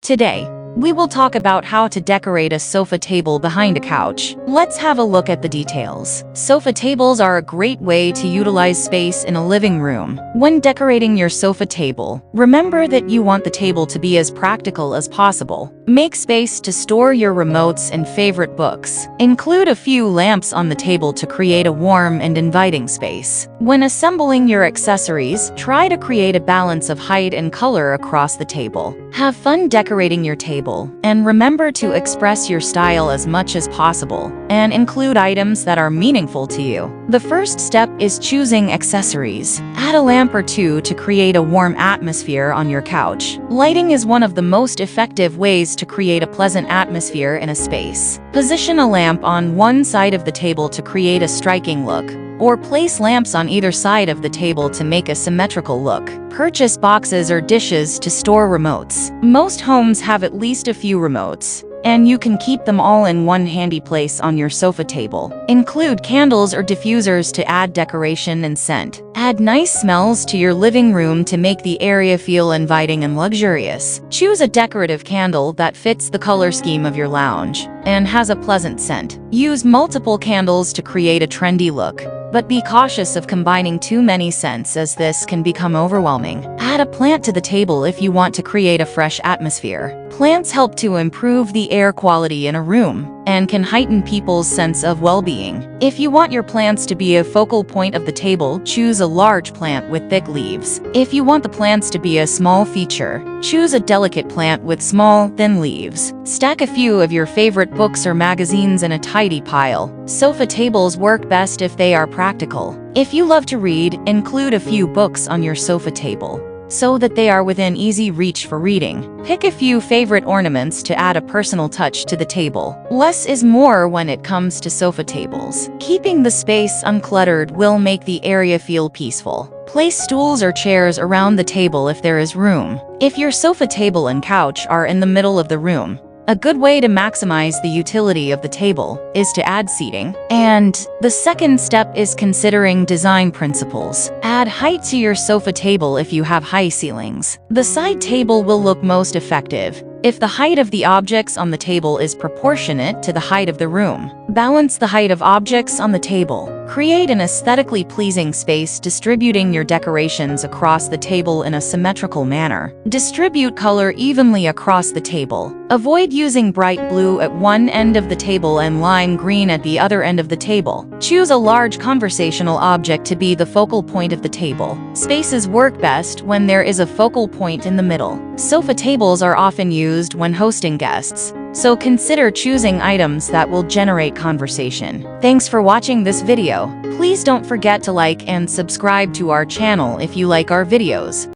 Today, we will talk about how to decorate a sofa table behind a couch. Let's have a look at the details. Sofa tables are a great way to utilize space in a living room. When decorating your sofa table, remember that you want the table to be as practical as possible. Make space to store your remotes and favorite books. Include a few lamps on the table to create a warm and inviting space. When assembling your accessories, try to create a balance of height and color across the table. Have fun decorating your table, and remember to express your style as much as possible, and include items that are meaningful to you. The first step is choosing accessories. Add a lamp or two to create a warm atmosphere on your couch. Lighting is one of the most effective ways to create a pleasant atmosphere in a space. Position a lamp on one side of the table to create a striking look, or place lamps on either side of the table to make a symmetrical look. Purchase boxes or dishes to store remotes. Most homes have at least a few remotes, and you can keep them all in one handy place on your sofa table. Include candles or diffusers to add decoration and scent. Add nice smells to your living room to make the area feel inviting and luxurious. Choose a decorative candle that fits the color scheme of your lounge and has a pleasant scent. Use multiple candles to create a trendy look, but be cautious of combining too many scents, as this can become overwhelming. Add a plant to the table if you want to create a fresh atmosphere. Plants help to improve the air quality in a room and can heighten people's sense of well-being. If you want your plants to be a focal point of the table, choose a large plant with thick leaves. If you want the plants to be a small feature, choose a delicate plant with small, thin leaves. Stack a few of your favorite books or magazines in a tidy pile. Sofa tables work best if they are practical. If you love to read, include a few books on your sofa table so that they are within easy reach for reading. Pick a few favorite ornaments to add a personal touch to the table. Less is more when it comes to sofa tables. Keeping the space uncluttered will make the area feel peaceful. Place stools or chairs around the table if there is room. If your sofa table and couch are in the middle of the room, a good way to maximize the utility of the table is to add seating. And the second step is considering design principles. Add height to your sofa table if you have high ceilings. The side table will look most effective if the height of the objects on the table is proportionate to the height of the room. Balance the height of objects on the table. Create an aesthetically pleasing space, distributing your decorations across the table in a symmetrical manner. Distribute color evenly across the table. Avoid using bright blue at one end of the table and lime green at the other end of the table. Choose a large conversational object to be the focal point of the table. Spaces work best when there is a focal point in the middle. Sofa tables are often used when hosting guests, so consider choosing items that will generate conversation. Thanks for watching this video. Please don't forget to like and subscribe to our channel if you like our videos.